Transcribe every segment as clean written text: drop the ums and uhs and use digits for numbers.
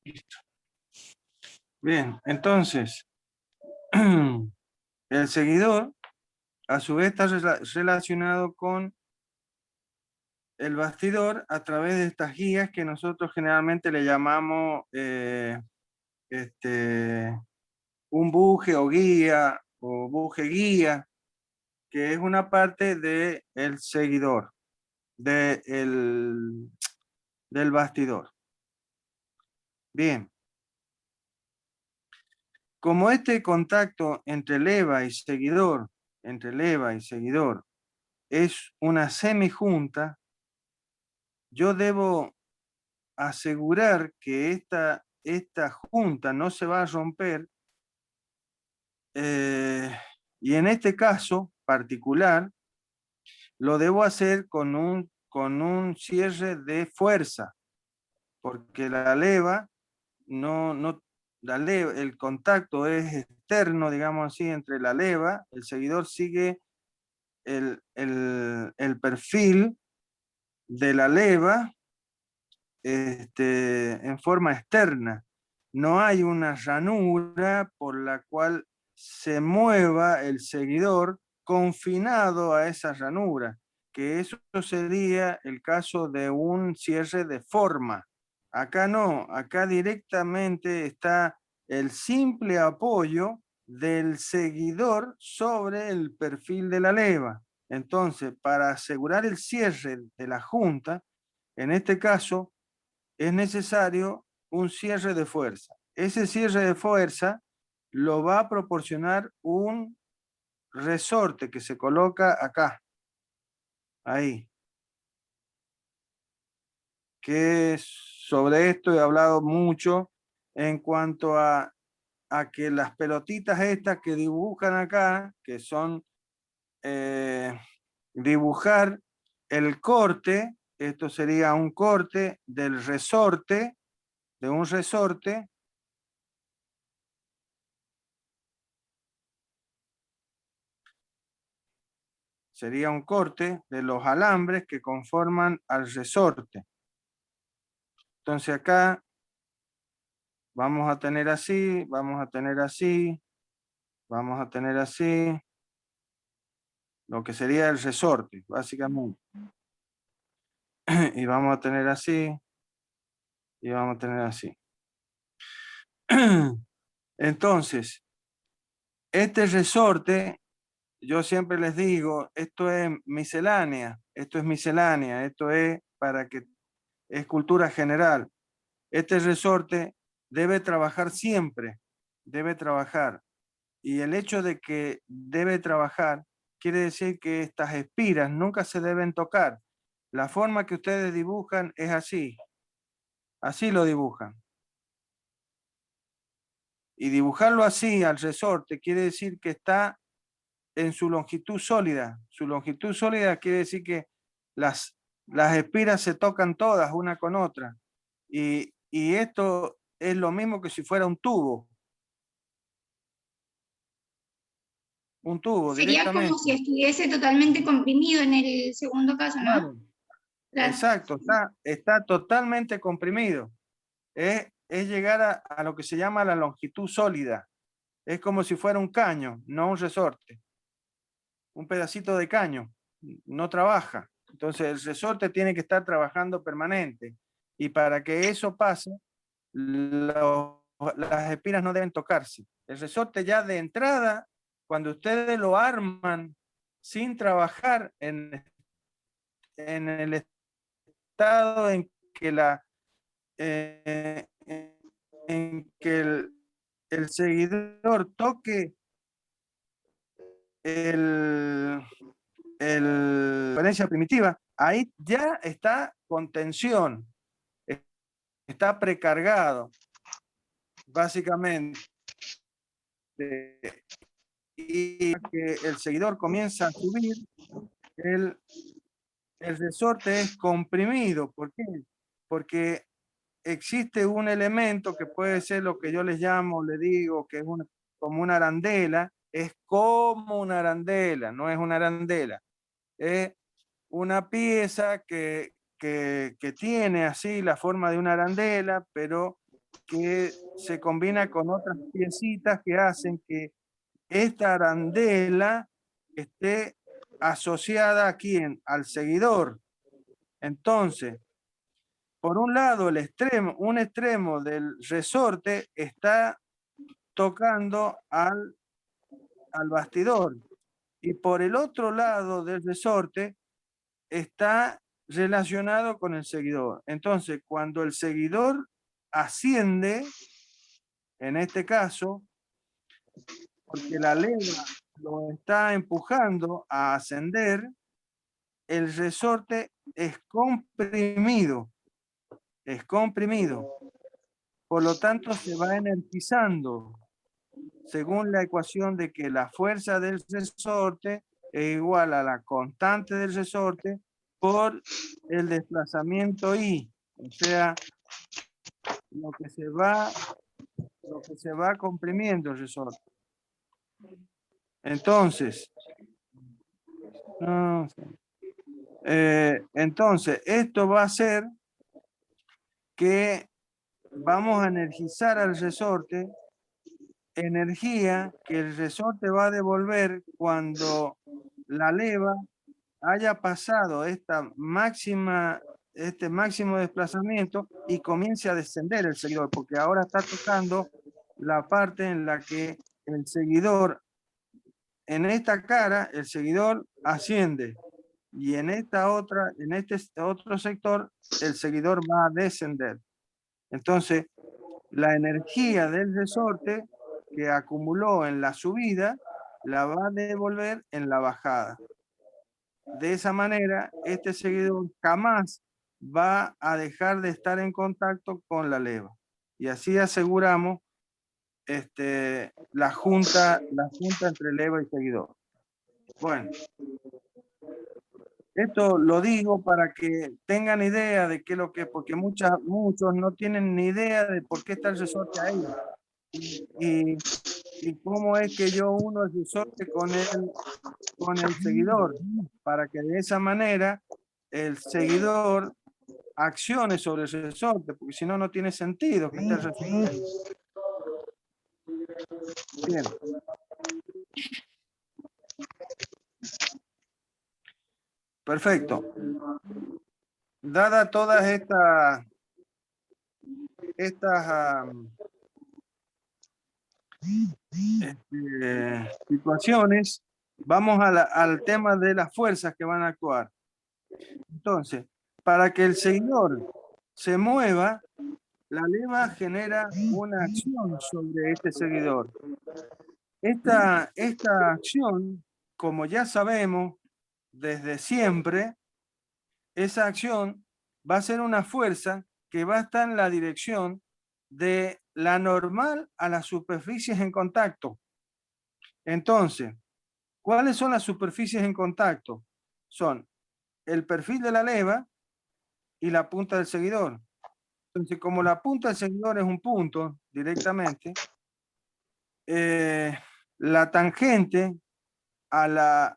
Listo. Bien, entonces, el seguidor a su vez está relacionado con el bastidor a través de estas guías que nosotros generalmente le llamamos un buje o guía o buje guía, que es una parte del seguidor, del bastidor. Bien, como este contacto entre leva y seguidor, es una semijunta, yo debo asegurar que esta junta no se va a romper, y en este caso particular lo debo hacer con un cierre de fuerza, porque la leva el contacto es externo, digamos así, entre la leva, el seguidor sigue el perfil de la leva en forma externa. No hay una ranura por la cual se mueva el seguidor confinado a esa ranura, que eso sería el caso de un cierre de forma. Acá no, acá directamente está el simple apoyo del seguidor sobre el perfil de la leva. Entonces, para asegurar el cierre de la junta, en este caso, es necesario un cierre de fuerza. Ese cierre de fuerza lo va a proporcionar un resorte que se coloca acá, ahí. Que sobre esto he hablado mucho en cuanto a que las pelotitas estas que dibujan acá, que son dibujar el corte, esto sería un corte del resorte, de un resorte, sería un corte de los alambres que conforman al resorte. Entonces acá vamos a tener así, vamos a tener así, vamos a tener así, lo que sería el resorte, básicamente. Y vamos a tener así, y vamos a tener así. Entonces, este resorte, yo siempre les digo, esto es miscelánea, esto es para que es cultura general. Este resorte debe trabajar siempre, debe trabajar. Y el hecho de que debe trabajar quiere decir que estas espiras nunca se deben tocar. La forma que ustedes dibujan es así, así lo dibujan. Y dibujarlo así al resorte quiere decir que está en su longitud sólida. Su longitud sólida quiere decir que las espiras se tocan todas una con otra. Y esto es lo mismo que si fuera un tubo. Un tubo Sería como si directamente. estuviese totalmente comprimido en el segundo caso, ¿no? Claro. Claro. Exacto, está totalmente comprimido. Es llegar a lo que se llama la longitud sólida. Es como si fuera un caño, no un resorte. Un pedacito de caño. No trabaja. Entonces el resorte tiene que estar trabajando permanente. Y para que eso pase, las espiras no deben tocarse. El resorte ya de entrada, cuando ustedes lo arman sin trabajar en el estado en que eh, en que el seguidor toque el, referencia primitiva, ahí ya está con tensión, está precargado, básicamente. Y que el seguidor comienza a subir, el, el resorte es comprimido. ¿Por qué? Porque existe un elemento que puede ser lo que yo les llamo, le digo, que es como una arandela, es como una arandela, no es una arandela, es una pieza que tiene así la forma de una arandela, pero que se combina con otras piecitas que hacen que esta arandela esté asociada a quién, al seguidor. Entonces, por un lado, un extremo del resorte está tocando al bastidor y por el otro lado del resorte está relacionado con el seguidor. Entonces, cuando el seguidor asciende, en este caso, porque la leva lo está empujando a ascender, el resorte es comprimido, Por lo tanto, se va energizando según la ecuación de que la fuerza del resorte es igual a la constante del resorte por el desplazamiento I, o sea, lo que se va comprimiendo el resorte. Entonces, esto va a hacer que vamos a energizar al resorte, energía que el resorte va a devolver cuando la leva haya pasado este máximo desplazamiento y comience a descender el seguidor, porque ahora está tocando la parte en la que el seguidor, en esta cara, el seguidor asciende y en este otro sector, el seguidor va a descender. Entonces, la energía del resorte que acumuló en la subida la va a devolver en la bajada. De esa manera, este seguidor jamás va a dejar de estar en contacto con la leva. Y así aseguramos la junta entre leva y seguidor. Bueno, esto lo digo para que tengan idea de qué es lo que es, porque muchos no tienen ni idea de por qué está el resorte ahí. Y cómo es que yo uno el resorte con el seguidor, para que de esa manera el seguidor accione sobre el resorte, porque si no, no tiene sentido que esté el resorte ahí. Bien. Perfecto. Dada todas estas situaciones, vamos al tema de las fuerzas que van a actuar. Entonces, para que el seguidor se mueva, la leva genera una acción sobre este seguidor. Esta acción, como ya sabemos desde siempre, esa acción va a ser una fuerza que va a estar en la dirección de la normal a las superficies en contacto. Entonces, ¿cuáles son las superficies en contacto? Son el perfil de la leva y la punta del seguidor. Entonces, como la punta del seguidor es un punto directamente, la tangente a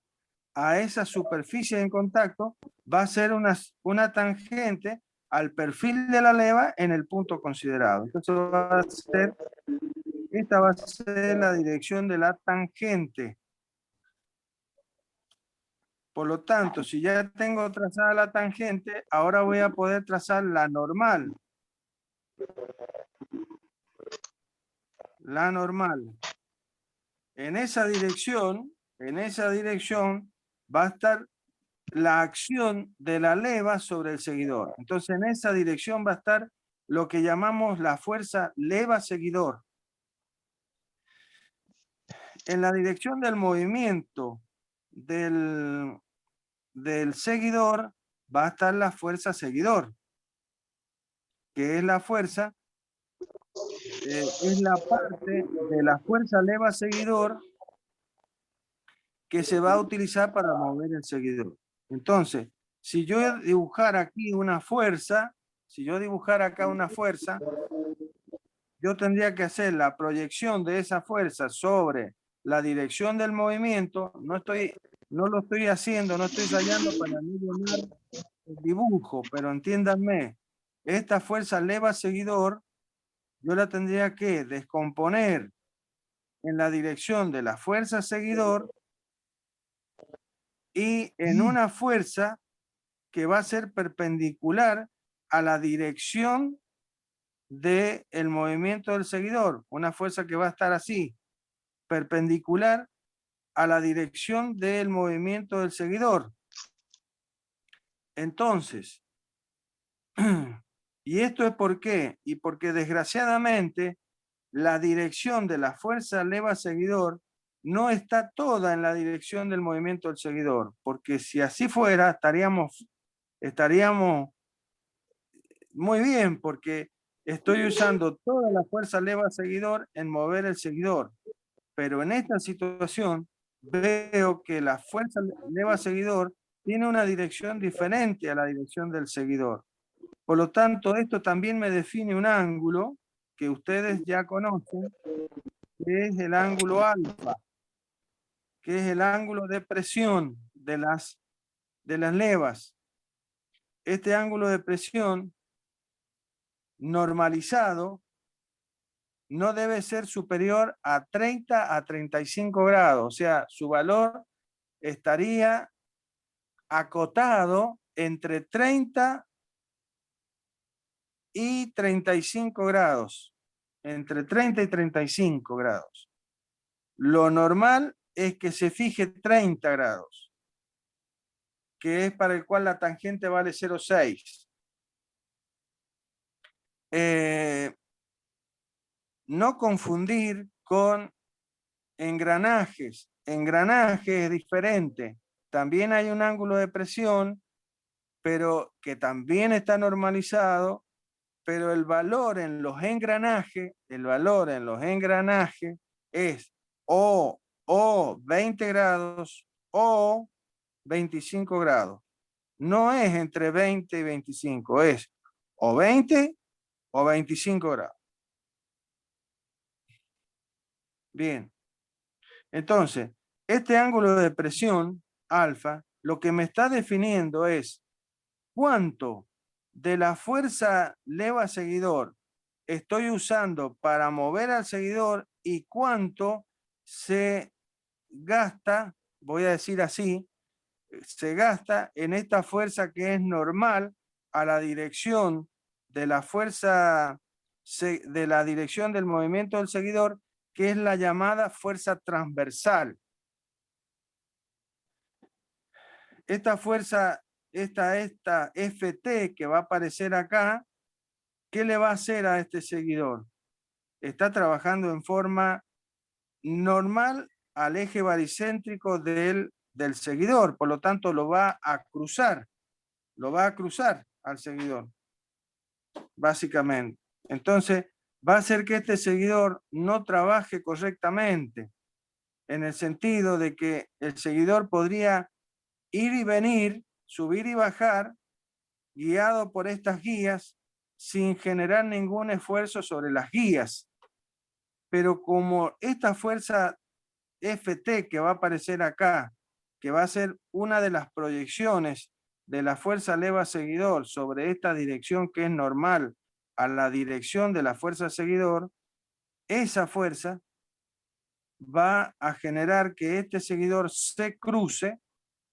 esa superficie en contacto va a ser una tangente al perfil de la leva en el punto considerado. Entonces esta va a ser la dirección de la tangente. Por lo tanto, si ya tengo trazada la tangente, ahora voy a poder trazar la normal. La normal. En esa dirección va a estar la acción de la leva sobre el seguidor. Entonces, en esa dirección va a estar lo que llamamos la fuerza leva-seguidor. En la dirección del movimiento del seguidor va a estar la fuerza seguidor, que es la fuerza, es la parte de la fuerza leva-seguidor que se va a utilizar para mover el seguidor. Entonces, si yo dibujara aquí una fuerza, yo tendría que hacer la proyección de esa fuerza sobre la dirección del movimiento. No lo estoy haciendo, no estoy ensayando para no llenar el dibujo, pero entiéndanme, esta fuerza leva seguidor yo la tendría que descomponer en la dirección de la fuerza seguidor y en una fuerza que va a ser perpendicular a la dirección del movimiento del seguidor. Una fuerza que va a estar así, perpendicular a la dirección del movimiento del seguidor. Entonces, ¿y esto es por qué? Y porque desgraciadamente la dirección de la fuerza leva seguidor no está toda en la dirección del movimiento del seguidor, porque si así fuera estaríamos muy bien, porque estoy usando toda la fuerza leva seguidor en mover el seguidor, pero en esta situación veo que la fuerza leva seguidor tiene una dirección diferente a la dirección del seguidor. Por lo tanto, esto también me define un ángulo que ustedes ya conocen, que es el ángulo alfa, que es el ángulo de presión de las levas. Este ángulo de presión normalizado no debe ser superior a 30 a 35 grados, o sea, su valor estaría acotado entre 30 y 35 grados, entre 30 y 35 grados. Lo normal es que se fije 30 grados, que es para el cual la tangente vale 0,6. No confundir con engranajes. Engranaje es diferente. También hay un ángulo de presión, pero que también está normalizado, pero el valor en los engranajes es o 20 grados o 25 grados. No es entre 20 y 25, es o 20 o 25 grados. Bien. Entonces, este ángulo de presión, alfa, lo que me está definiendo es cuánto de la fuerza leva seguidor estoy usando para mover al seguidor y cuánto se gasta, voy a decir así, se gasta en esta fuerza que es normal a la dirección de la fuerza, de la dirección del movimiento del seguidor, que es la llamada fuerza transversal. Esta fuerza, esta FT que va a aparecer acá, ¿qué le va a hacer a este seguidor? Está trabajando en forma normal al eje baricéntrico del seguidor, por lo tanto lo va a cruzar al seguidor, básicamente. Entonces, va a hacer que este seguidor no trabaje correctamente, en el sentido de que el seguidor podría ir y venir, subir y bajar, guiado por estas guías, sin generar ningún esfuerzo sobre las guías. Pero como esta fuerza FT que va a aparecer acá, que va a ser una de las proyecciones de la fuerza leva seguidor sobre esta dirección que es normal a la dirección de la fuerza seguidor, esa fuerza va a generar que este seguidor se cruce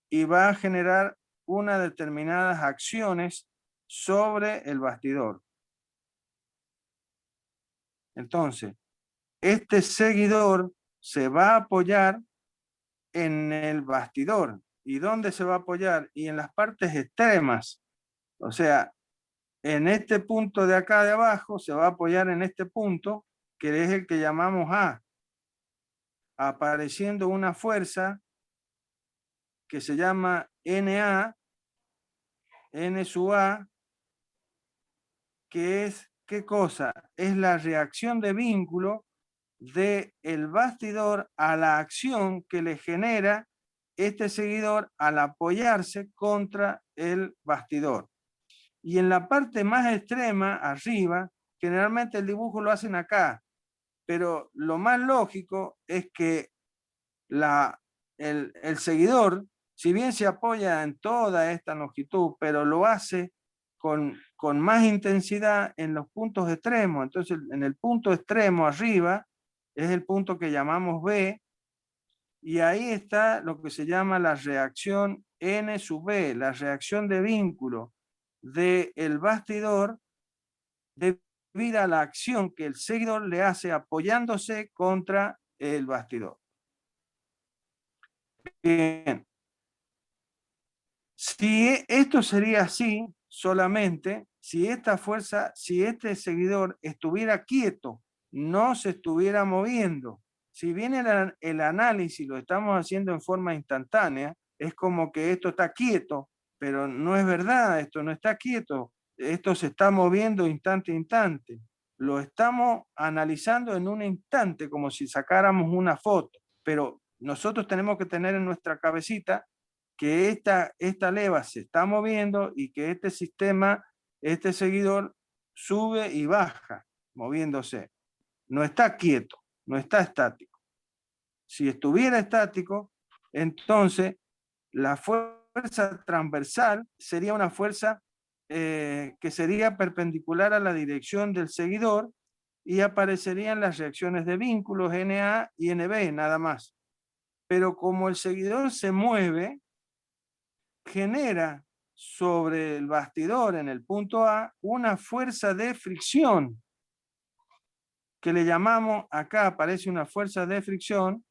y va a generar unas determinadas acciones sobre el bastidor. Entonces, este seguidor se va a apoyar en el bastidor. ¿Y dónde se va a apoyar? Y en las partes extremas. O sea, en este punto de acá de abajo se va a apoyar en este punto, que es el que llamamos A, apareciendo una fuerza que se llama NA, N sub A, que es, ¿qué cosa? Es la reacción de vínculo del bastidor a la acción que le genera este seguidor al apoyarse contra el bastidor. Y en la parte más extrema, arriba, generalmente el dibujo lo hacen acá, pero lo más lógico es que el seguidor, si bien se apoya en toda esta longitud, pero lo hace con más intensidad en los puntos extremos. Entonces, en el punto extremo arriba es el punto que llamamos B, y ahí está lo que se llama la reacción N sub B, la reacción de vínculo del bastidor debido a la acción que el seguidor le hace apoyándose contra el bastidor. Bien. Si esto sería así, solamente si esta fuerza, si este seguidor estuviera quieto, no se estuviera moviendo. Si bien el análisis lo estamos haciendo en forma instantánea, es como que esto está quieto, pero no es verdad, esto no está quieto, esto se está moviendo instante a instante. Lo estamos analizando en un instante, como si sacáramos una foto, pero nosotros tenemos que tener en nuestra cabecita que esta leva se está moviendo y que este sistema, este seguidor, sube y baja, moviéndose. No está quieto, no está estático. Si estuviera estático, entonces la fuerza transversal sería una fuerza que sería perpendicular a la dirección del seguidor y aparecerían las reacciones de vínculos NA y NB, nada más. Pero como el seguidor se mueve, genera sobre el bastidor en el punto A una fuerza de fricción que le llamamos, acá aparece una fuerza de fricción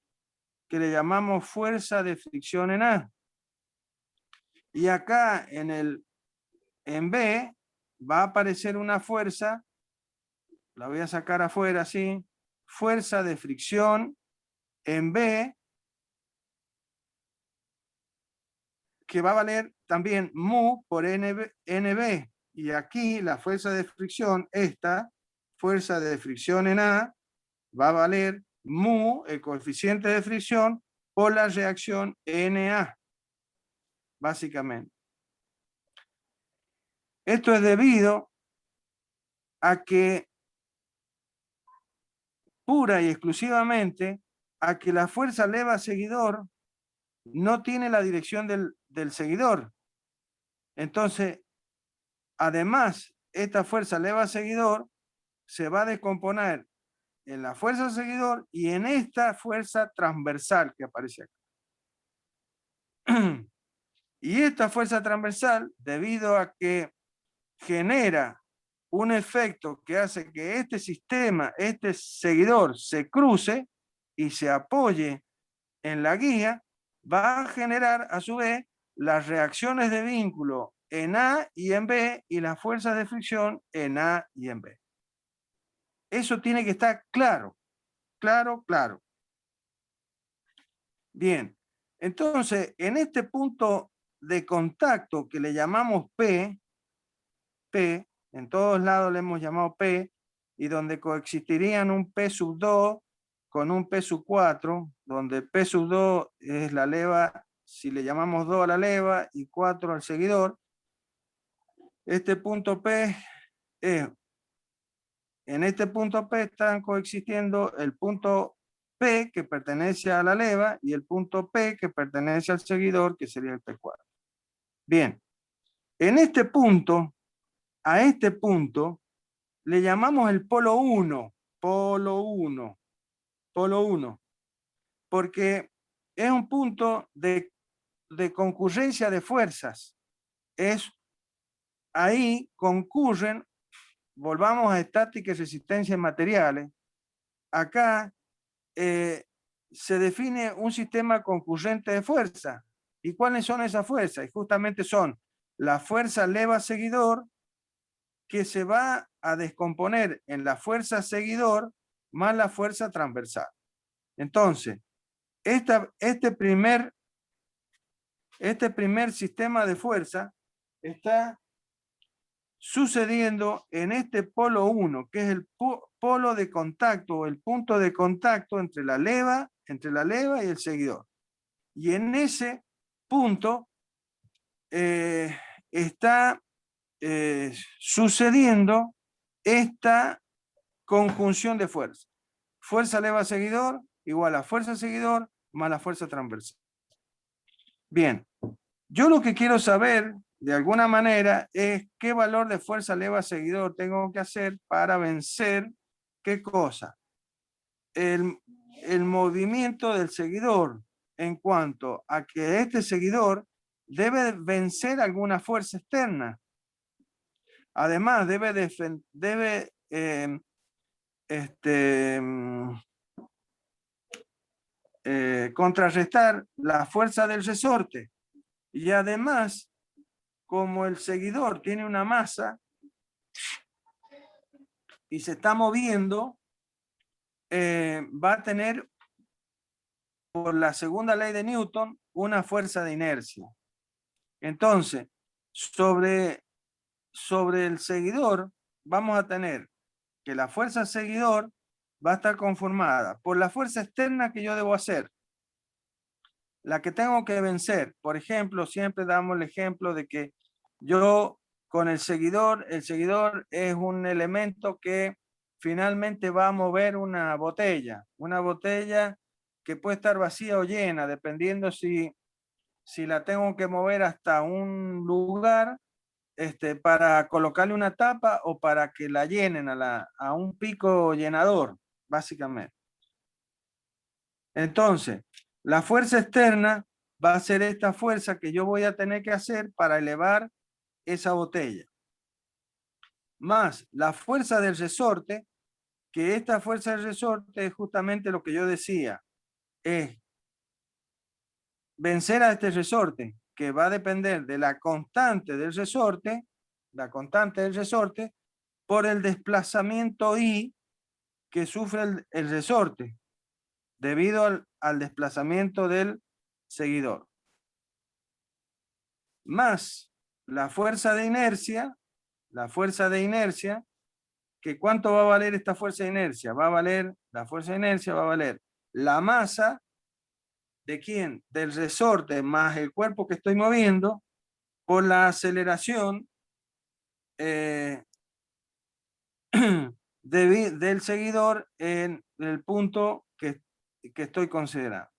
que le llamamos fuerza de fricción en A. Y acá en B va a aparecer una fuerza, la voy a sacar afuera así, fuerza de fricción en B, que va a valer también mu por NB. Y aquí la fuerza de fricción, esta fuerza de fricción en A, va a valer mu, el coeficiente de fricción, por la reacción NA, básicamente. Esto es debido a que, pura y exclusivamente, a que la fuerza leva seguidor no tiene la dirección del seguidor. Entonces, además, esta fuerza leva seguidor se va a descomponer en la fuerza seguidor y en esta fuerza transversal que aparece acá. Y esta fuerza transversal, debido a que genera un efecto que hace que este sistema, este seguidor, se cruce y se apoye en la guía, va a generar a su vez las reacciones de vínculo en A y en B y las fuerzas de fricción en A y en B. Eso tiene que estar claro, claro, claro. Bien, entonces en este punto de contacto que le llamamos P, en todos lados le hemos llamado P, y donde coexistirían un P sub 2 con un P sub 4, donde P sub 2 es la leva, si le llamamos 2 a la leva y 4 al seguidor. Este punto P es, en este punto P están coexistiendo el punto P que pertenece a la leva y el punto P que pertenece al seguidor, que sería el P4. Bien, en este punto, a este punto, le llamamos el polo 1, polo 1, polo 1, porque es un punto de concurrencia de fuerzas. Ahí concurren, volvamos a estática y resistencia en materiales. Acá se define un sistema concurrente de fuerza. ¿Y cuáles son esas fuerzas? Y justamente son la fuerza leva seguidor, que se va a descomponer en la fuerza seguidor más la fuerza transversal. Entonces, este primer sistema de fuerza está sucediendo en este polo 1, que es el polo de contacto o el punto de contacto entre la leva y el seguidor. Y en ese punto está sucediendo esta conjunción de fuerzas. Fuerza leva seguidor igual a fuerza seguidor más la fuerza transversal. Bien, yo lo que quiero saber de alguna manera es qué valor de fuerza leva seguidor tengo que hacer para vencer, ¿qué cosa? El movimiento del seguidor en cuanto a que este seguidor debe vencer alguna fuerza externa. Además, debe contrarrestar la fuerza del resorte. Y además, como el seguidor tiene una masa y se está moviendo, va a tener, por la segunda ley de Newton, una fuerza de inercia. Entonces, sobre el seguidor, vamos a tener que la fuerza seguidor va a estar conformada por la fuerza externa que yo debo hacer, la que tengo que vencer. Por ejemplo, siempre damos el ejemplo de que yo con el seguidor es un elemento que finalmente va a mover una botella que puede estar vacía o llena, dependiendo si la tengo que mover hasta un lugar para colocarle una tapa o para que la llenen a un pico llenador, básicamente. Entonces, la fuerza externa va a ser esta fuerza que yo voy a tener que hacer para elevar esa botella. Más la fuerza del resorte, que esta fuerza del resorte es justamente lo que yo decía, es vencer a este resorte, que va a depender de la constante del resorte, por el desplazamiento I que sufre el resorte, debido al desplazamiento del seguidor. Más la fuerza de inercia, que ¿cuánto va a valer esta fuerza de inercia? La fuerza de inercia va a valer la masa de quién? Del resorte más el cuerpo que estoy moviendo por la aceleración del seguidor en el punto que estoy considerando.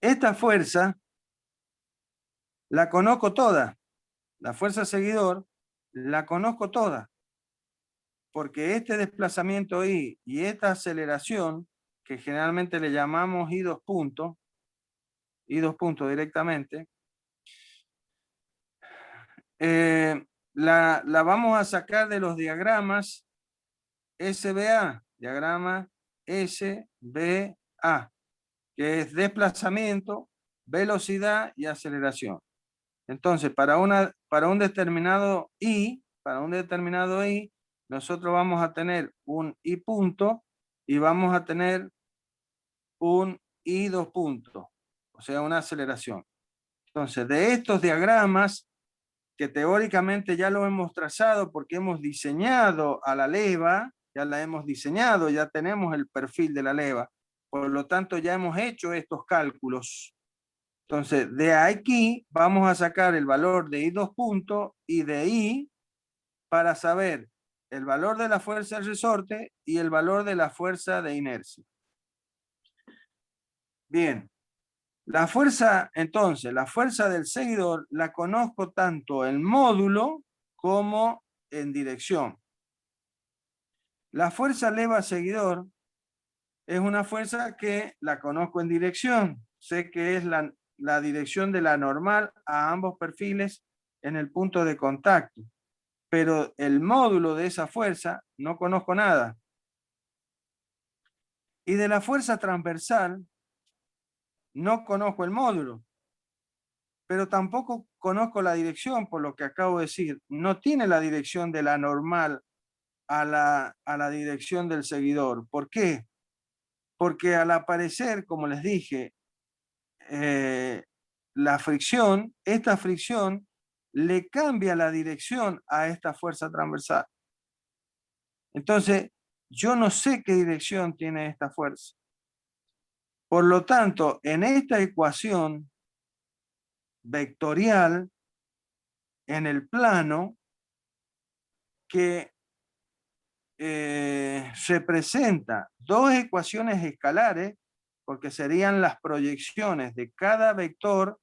Esta fuerza la conozco toda. La fuerza seguidor la conozco toda. Porque este desplazamiento I y esta aceleración, que generalmente le llamamos I dos puntos directamente, la vamos a sacar de los diagramas SBA, diagrama SBA, que es desplazamiento, velocidad y aceleración. Entonces, para un determinado I, nosotros vamos a tener un I punto y vamos a tener un I dos puntos, o sea, una aceleración. Entonces, de estos diagramas, que teóricamente ya lo hemos trazado porque hemos diseñado a la leva, ya la hemos diseñado, ya tenemos el perfil de la leva, por lo tanto ya hemos hecho estos cálculos. Entonces, de aquí vamos a sacar el valor de I dos puntos y de I para saber el valor de la fuerza del resorte y el valor de la fuerza de inercia. Bien, entonces, la fuerza del seguidor la conozco tanto en módulo como en dirección. La fuerza leva seguidor es una fuerza que la conozco en dirección. Sé que es la dirección de la normal a ambos perfiles en el punto de contacto. Pero el módulo de esa fuerza no conozco nada. Y de la fuerza transversal no conozco el módulo, pero tampoco conozco la dirección, por lo que acabo de decir. No tiene la dirección de la normal a la dirección del seguidor. ¿Por qué? Porque al aparecer, como les dije, esta fricción le cambia la dirección a esta fuerza transversal. Entonces, yo no sé qué dirección tiene esta fuerza. Por lo tanto, en esta ecuación vectorial, en el plano que representa dos ecuaciones escalares, porque serían las proyecciones de cada vector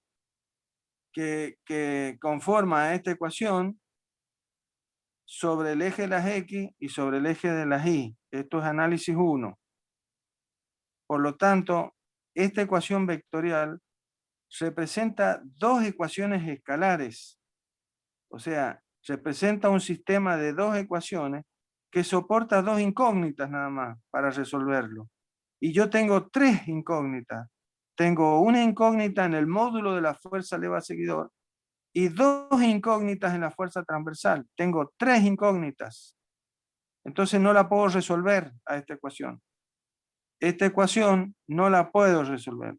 que conforma esta ecuación sobre el eje de las X y sobre el eje de las Y. Esto es análisis 1. Por lo tanto, esta ecuación vectorial representa dos ecuaciones escalares. O sea, representa un sistema de dos ecuaciones que soporta dos incógnitas nada más para resolverlo. Y yo tengo tres incógnitas. Tengo una incógnita en el módulo de la fuerza leva seguidor y dos incógnitas en la fuerza transversal. Tengo tres incógnitas. Entonces no la puedo resolver a esta ecuación. Esta ecuación no la puedo resolver.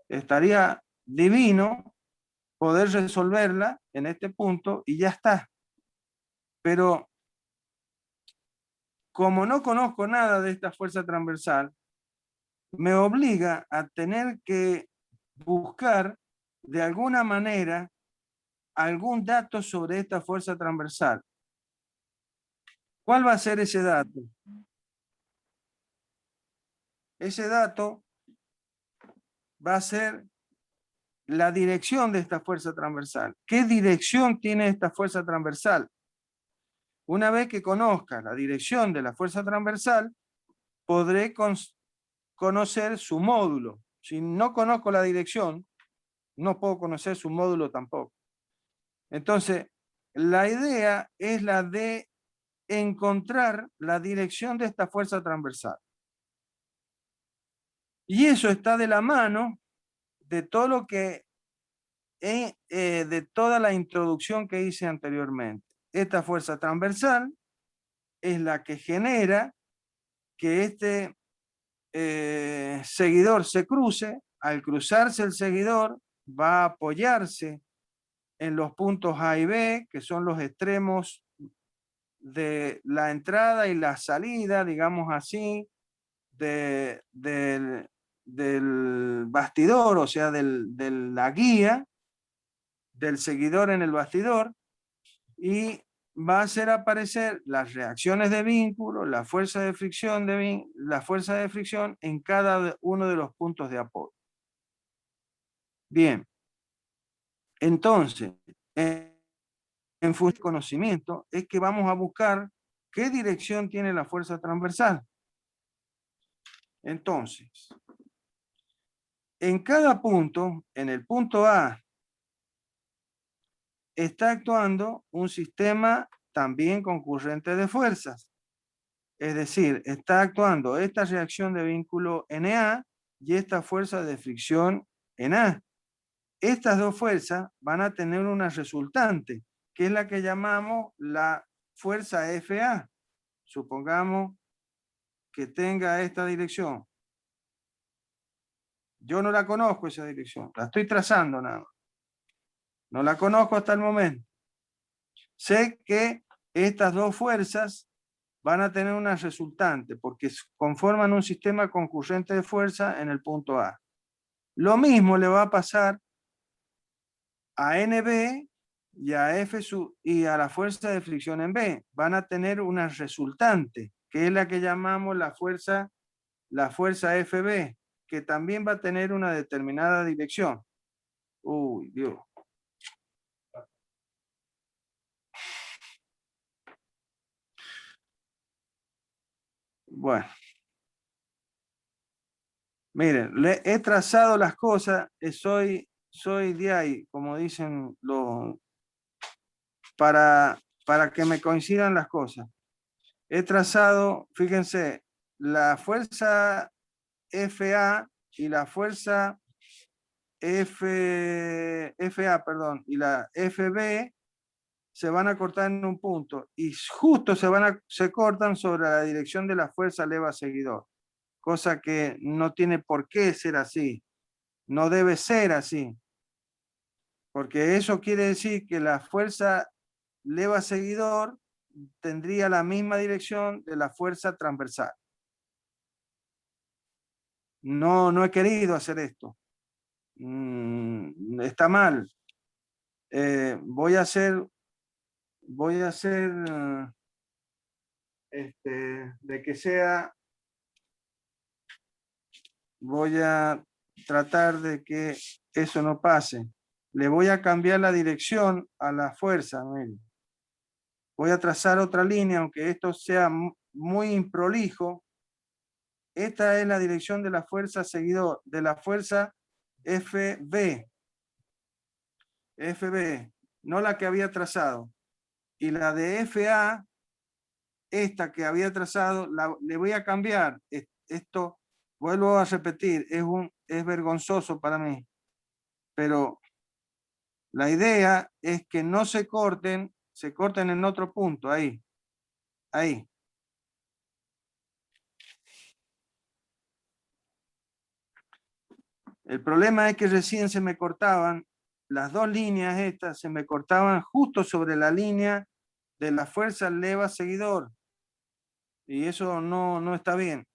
Estaría divino poder resolverla en este punto y ya está. Pero como no conozco nada de esta fuerza transversal, me obliga a tener que buscar de alguna manera algún dato sobre esta fuerza transversal. ¿Cuál va a ser ese dato? Ese dato va a ser la dirección de esta fuerza transversal. ¿Qué dirección tiene esta fuerza transversal? Una vez que conozca la dirección de la fuerza transversal, podré conocer su módulo. Si no conozco la dirección, no puedo conocer su módulo tampoco. Entonces, la idea es la de encontrar la dirección de esta fuerza transversal. Y eso está de la mano de todo lo que de toda la introducción que hice anteriormente. Esta fuerza transversal es la que genera que este seguidor se cruce. Al cruzarse el seguidor va a apoyarse en los puntos A y B, que son los extremos de la entrada y la salida, digamos así, del bastidor, o sea, de la guía, del seguidor en el bastidor, y va a hacer aparecer las reacciones de vínculo, la fuerza de fricción, en cada uno de los puntos de apoyo. Bien, entonces, en función del conocimiento, es que vamos a buscar qué dirección tiene la fuerza transversal. Entonces, en cada punto, en el punto A, está actuando un sistema también concurrente de fuerzas. Es decir, está actuando esta reacción de vínculo Na y esta fuerza de fricción Na. Estas dos fuerzas van a tener una resultante, que es la que llamamos la fuerza Fa. Supongamos que tenga esta dirección. Yo no la conozco esa dirección, la estoy trazando nada más. No la conozco hasta el momento. Sé que estas dos fuerzas van a tener una resultante porque conforman un sistema concurrente de fuerza en el punto A. Lo mismo le va a pasar a NB y a y a la fuerza de fricción en B. Van a tener una resultante, que es la que llamamos la fuerza FB, que también va a tener una determinada dirección. Uy, Dios. Bueno. Miren, le he trazado las cosas, soy de ahí, como dicen los, para que me coincidan las cosas. He trazado, fíjense, la fuerza FA y la fuerza FA, perdón, y la FB se van a cortar en un punto y justo se cortan sobre la dirección de la fuerza leva seguidor, cosa que no tiene por qué ser así, no debe ser así, porque eso quiere decir que la fuerza leva seguidor tendría la misma dirección de la fuerza transversal. No he querido hacer esto. Está mal. Voy a hacer de que sea, voy a tratar de que eso no pase. le voy a cambiar la dirección a la fuerza. Miren. Voy a trazar otra línea, aunque esto sea muy improlijo. Esta es la dirección de la fuerza seguidor, de la fuerza FB. FB, no la que había trazado. Y la de FA, esta que había trazado, le voy a cambiar. Esto, vuelvo a repetir, es vergonzoso para mí. Pero la idea es que no se corten en otro punto, ahí. Ahí. El problema es que recién se me cortaban, las dos líneas estas se me cortaban justo sobre la línea de la fuerza leva seguidor. Y eso no está bien.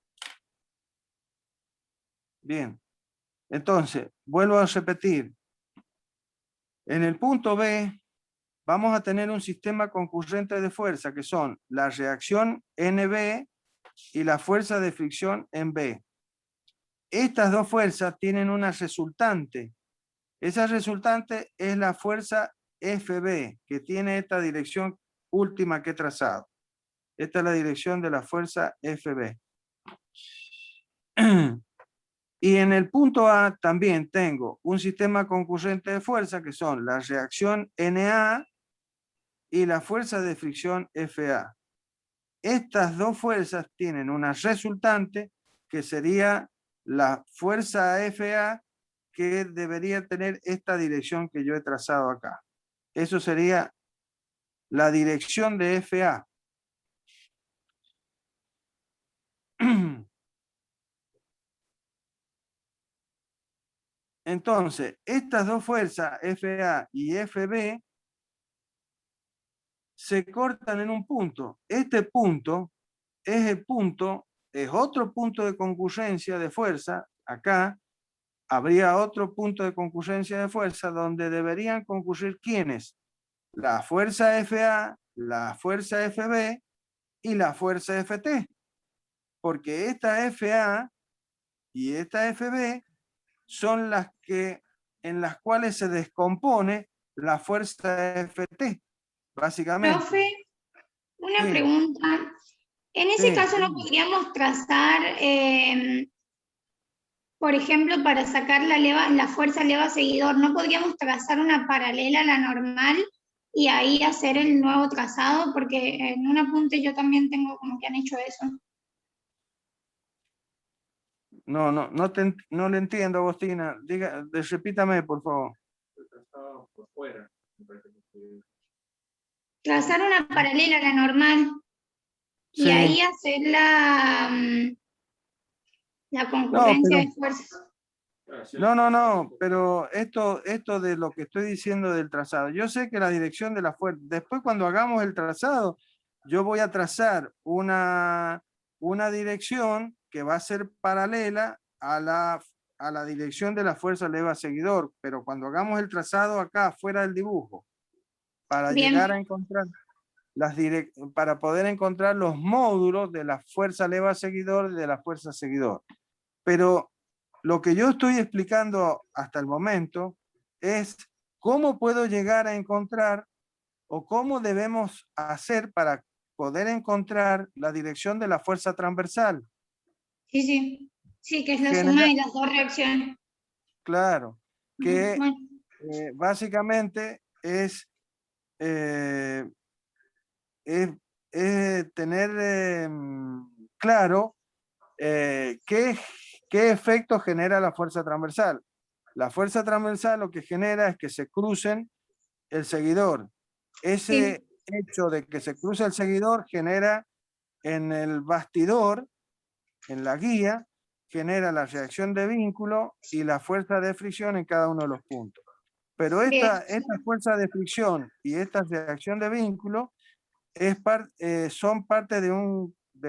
Bien. Entonces, vuelvo a repetir. En el punto B, vamos a tener un sistema concurrente de fuerza, que son la reacción NB y la fuerza de fricción en B. Estas dos fuerzas tienen una resultante. Esa resultante es la fuerza FB, que tiene esta dirección última que he trazado. Esta es la dirección de la fuerza FB. Y en el punto A también tengo un sistema concurrente de fuerza, que son la reacción NA y la fuerza de fricción FA. Estas dos fuerzas tienen una resultante que sería la fuerza FA, que debería tener esta dirección que yo he trazado acá. Eso sería la dirección de FA. Entonces, estas dos fuerzas, FA y FB, se cortan en un punto. Este punto es otro punto de concurrencia de fuerza. Acá habría otro punto de concurrencia de fuerza donde deberían concurrir ¿quiénes? La fuerza FA, la fuerza FB y la fuerza FT. Porque esta FA y esta FB son las que en las cuales se descompone la fuerza FT, básicamente. Profe, una Sí, pregunta. En ese sí. caso no podríamos trazar, por ejemplo, para sacar la fuerza leva seguidor, ¿no podríamos trazar una paralela a la normal y ahí hacer el nuevo trazado? Porque en un apunte yo también tengo como que han hecho eso. No le entiendo, Agostina. Repítame, por favor. Trazar una paralela a la normal y Sí. ahí hacer la No, concurrencia de fuerzas. no, pero esto de lo que estoy diciendo del trazado, yo sé que la dirección de la fuerza, después cuando hagamos el trazado, yo voy a trazar una dirección que va a ser paralela a la dirección de la fuerza leva seguidor, pero cuando hagamos el trazado acá, fuera del dibujo, para Bien. llegar a encontrar para poder encontrar los módulos de la fuerza leva seguidor y de la fuerza seguidor. Pero lo que yo estoy explicando hasta el momento es cómo puedo llegar a encontrar o cómo debemos hacer para poder encontrar la dirección de la fuerza transversal. Sí, sí. Sí, que es la General, suma de las dos reacciones. claro, que Bueno. básicamente es tener claro qué efecto genera la fuerza transversal. La fuerza transversal lo que genera es que se crucen el seguidor. Ese hecho de que se cruce el seguidor genera en el bastidor, en la guía, genera la reacción de vínculo y la fuerza de fricción en cada uno de los puntos. Pero esta fuerza de fricción y esta reacción de vínculo son parte de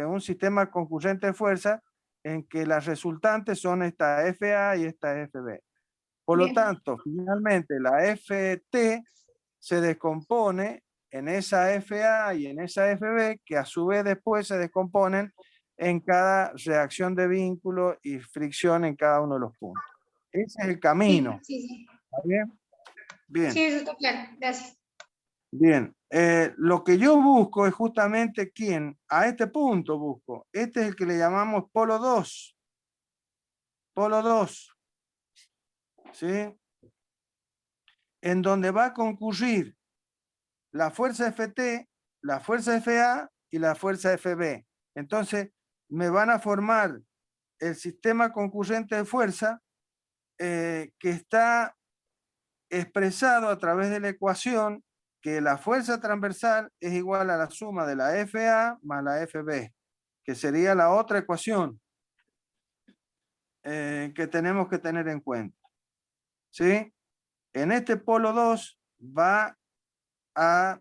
un sistema concurrente de fuerza en que las resultantes son esta FA y esta FB. Por lo tanto, finalmente la FT se descompone en esa FA y en esa FB, que a su vez después se descomponen en cada reacción de vínculo y fricción en cada uno de los puntos. Ese es el camino. Sí, sí. ¿Está bien? Bien. Sí, eso está claro. Gracias. Bien, lo que yo busco es justamente quién, a este punto busco. Este es el que le llamamos polo 2. Polo 2. ¿Sí? En donde va a concurrir la fuerza FT, la fuerza FA y la fuerza FB. Entonces, me van a formar el sistema concurrente de fuerza que está expresado a través de la ecuación que la fuerza transversal es igual a la suma de la FA más la FB, que sería la otra ecuación que tenemos que tener en cuenta. ¿Sí? En este polo 2 va a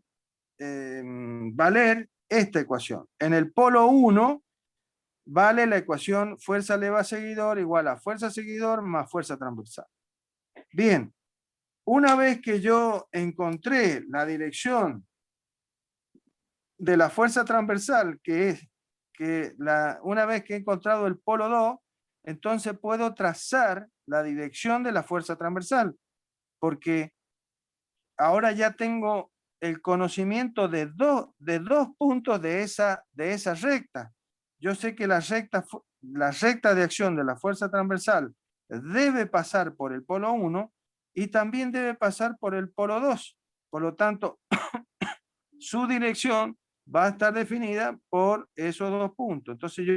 valer esta ecuación. En el polo 1 vale la ecuación fuerza leva seguidor igual a fuerza seguidor más fuerza transversal. Bien, una vez que yo encontré la dirección de la fuerza transversal, que es que una vez que he encontrado el polo 2, entonces puedo trazar la dirección de la fuerza transversal, porque ahora ya tengo el conocimiento de dos puntos de esa recta. Yo sé que la recta de acción de la fuerza transversal debe pasar por el polo 1 y también debe pasar por el polo 2. Por lo tanto, su dirección va a estar definida por esos dos puntos. Entonces yo